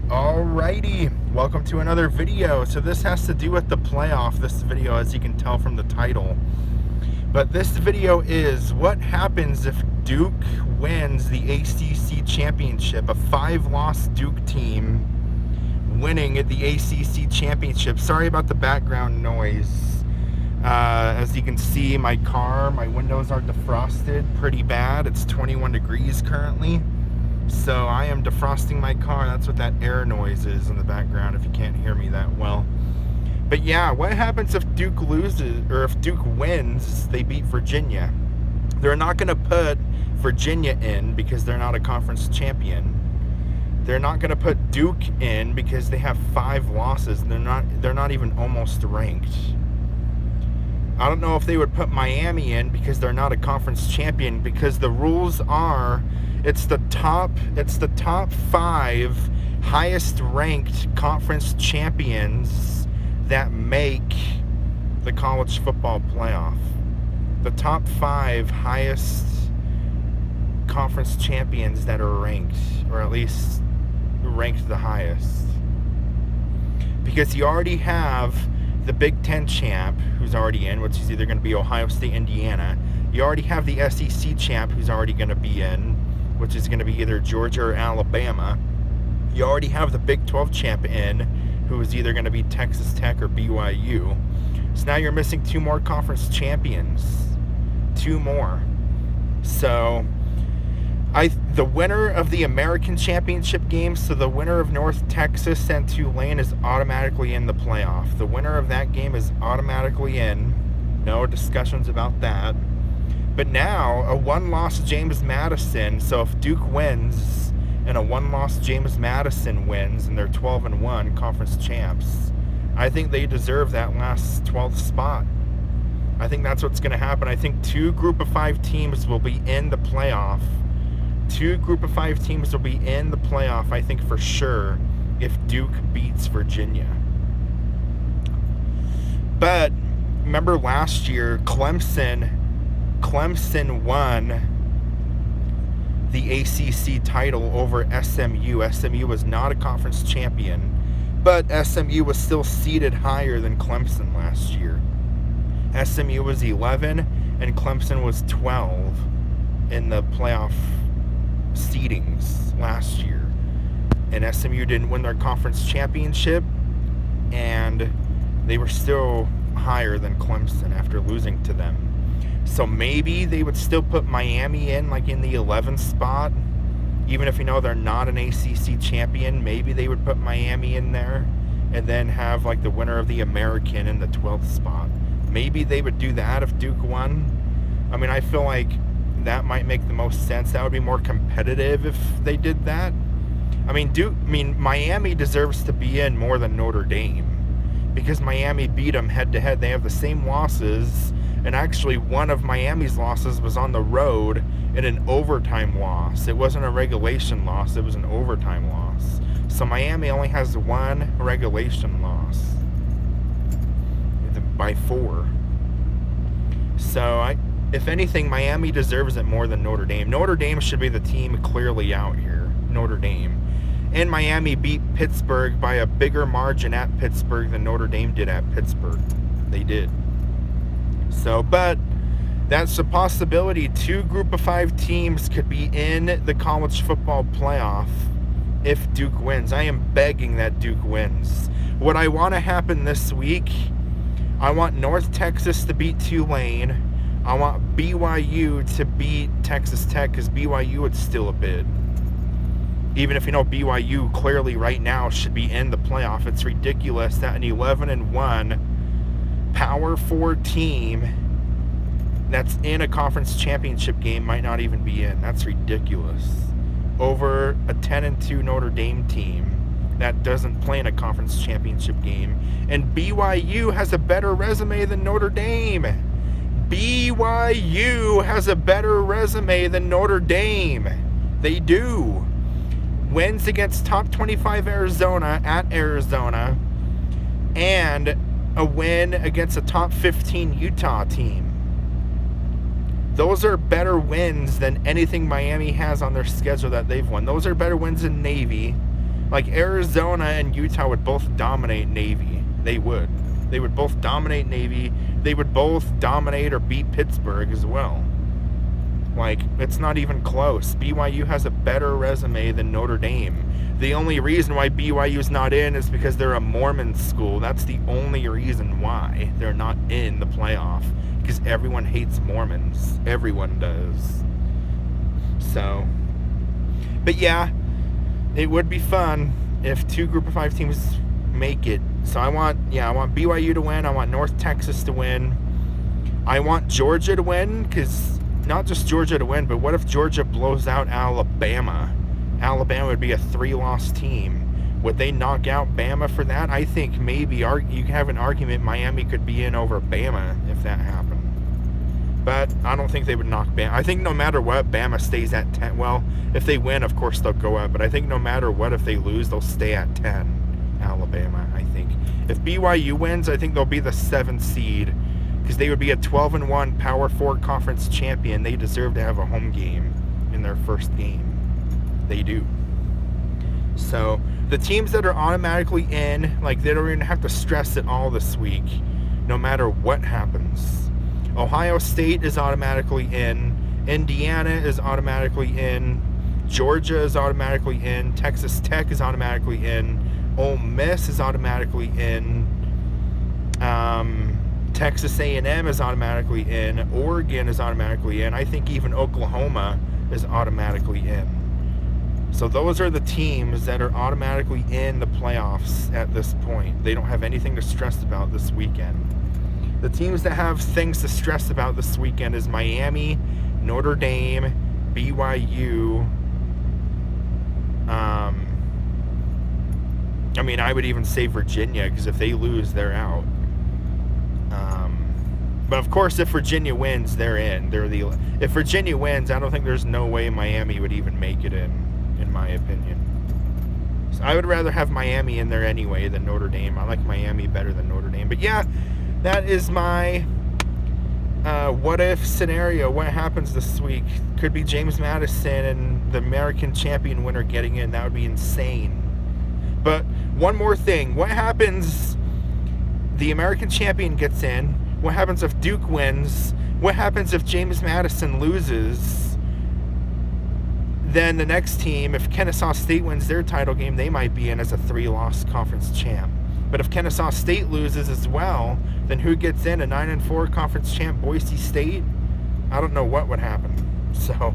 Alrighty, welcome to another video. So this has to do with the playoff, this video, as you can tell from the title. But this video is what happens if Duke wins the ACC championship, a 5-loss Duke team winning the ACC championship. Sorry about the background noise. As you can see, my windows are defrosted pretty bad. It's 21 degrees currently. So I am defrosting my car. That's what that air noise is in the background if you can't hear me that well. But yeah, what happens if Duke loses, or if Duke wins, they beat Virginia? They're not going to put Virginia in because they're not a conference champion. They're not going to put Duke in because they have 5 losses. They're not even almost ranked. I don't know if they would put Miami in because they're not a conference champion, because the rules are it's the top 5 highest ranked conference champions that make the college football playoff. The top 5 highest conference champions that are ranked, or at least ranked the highest. Because you already have the Big Ten champ, who's already in, which is either going to be Ohio State, Indiana. You already have the SEC champ, who's already going to be in, which is going to be either Georgia or Alabama. You already have the Big 12 champ in, who is either going to be Texas Tech or BYU. So now you're missing 2 more conference champions. 2 more. So the winner of the American Championship game, so the winner of North Texas and Tulane, is automatically in the playoff. The winner of that game is automatically in. No discussions about that. But now, a 1-loss James Madison, so if Duke wins and a 1-loss James Madison wins and they're 12-1 conference champs, I think they deserve that last 12th spot. I think that's what's going to happen. I think 2 group of 5 teams will be in the playoff. 2 group of 5 teams will be in the playoff, I think, for sure, if Duke beats Virginia. But remember last year, Clemson won the ACC title over SMU. SMU was not a conference champion, but SMU was still seeded higher than Clemson last year. SMU was 11 and Clemson was 12 in the playoff seedings last year, and SMU didn't win their conference championship, and they were still higher than Clemson after losing to them. So maybe they would still put Miami in, like in the 11th spot, even if they're not an ACC champion. Maybe they would put Miami in there and then have like the winner of the American in the 12th spot. Maybe they would do that if Duke won. I mean, I feel like that might make the most sense. That would be more competitive if they did that. I mean, Miami deserves to be in more than Notre Dame, because Miami beat them head to head. They have the same losses, and actually one of Miami's losses was on the road in an overtime loss. It wasn't a regulation loss, it was an overtime loss. So Miami only has 1 regulation loss by 4. So if anything, Miami deserves it more than Notre Dame. Notre Dame should be the team clearly out here. Notre Dame. And Miami beat Pittsburgh by a bigger margin at Pittsburgh than Notre Dame did at Pittsburgh. They did. So, but that's a possibility. 2 group of 5 teams could be in the college football playoff if Duke wins. I am begging that Duke wins. What I want to happen this week, I want North Texas to beat Tulane. I want BYU to beat Texas Tech, because BYU would steal a bid. Even if BYU clearly right now should be in the playoff. It's ridiculous that an 11-1 Power 4 team that's in a conference championship game might not even be in. That's ridiculous. Over a 10-2 Notre Dame team that doesn't play in a conference championship game. And BYU has a better resume than Notre Dame. BYU has a better resume than Notre Dame. They do. Wins against top 25 Arizona at Arizona, and a win against a top 15 Utah team. Those are better wins than anything Miami has on their schedule that they've won. Those are better wins than Navy. Like Arizona and Utah would both dominate Navy. They would. They would both dominate Navy. They would both dominate or beat Pittsburgh as well. Like, it's not even close. BYU has a better resume than Notre Dame. The only reason why BYU's not in is because they're a Mormon school. That's the only reason why they're not in the playoff. Because everyone hates Mormons. Everyone does. So, but yeah, it would be fun if 2 Group of 5 teams make it. So I want BYU to win. I want North Texas to win. I want Georgia to win, because not just Georgia to win, but what if Georgia blows out Alabama? Alabama would be a 3-loss team. Would they knock out Bama for that? I think maybe you can have an argument Miami could be in over Bama if that happened. But I don't think they would knock Bama. I think no matter what, Bama stays at 10. Well, if they win, of course, they'll go up. But I think no matter what, if they lose, they'll stay at 10. Alabama, I think. If BYU wins, I think they'll be the 7th seed, because they would be a 12-1 Power 4 conference champion. They deserve to have a home game in their first game. They do. So the teams that are automatically in, like, they don't even have to stress it all this week, no matter what happens. Ohio State is automatically in. Indiana is automatically in. Georgia is automatically in. Texas Tech is automatically in. Ole Miss is automatically in. Texas A&M is automatically in. Oregon is automatically in. I think even Oklahoma is automatically in. So those are the teams that are automatically in the playoffs at this point. They don't have anything to stress about this weekend. The teams that have things to stress about this weekend is Miami, Notre Dame, BYU. I mean, I would even say Virginia, because if they lose, they're out. But of course, if Virginia wins, they're in. If Virginia wins, I don't think there's no way Miami would even make it in my opinion. So I would rather have Miami in there anyway than Notre Dame. I like Miami better than Notre Dame. But yeah, that is my what if scenario. What happens this week? Could be James Madison and the American champion winner getting in. That would be insane. But one more thing. What happens? The American champion gets in. What happens if Duke wins? What happens if James Madison loses? Then the next team, if Kennesaw State wins their title game, they might be in as a 3-loss conference champ. But if Kennesaw State loses as well, then who gets in? A 9-4 conference champ Boise State? I don't know what would happen. So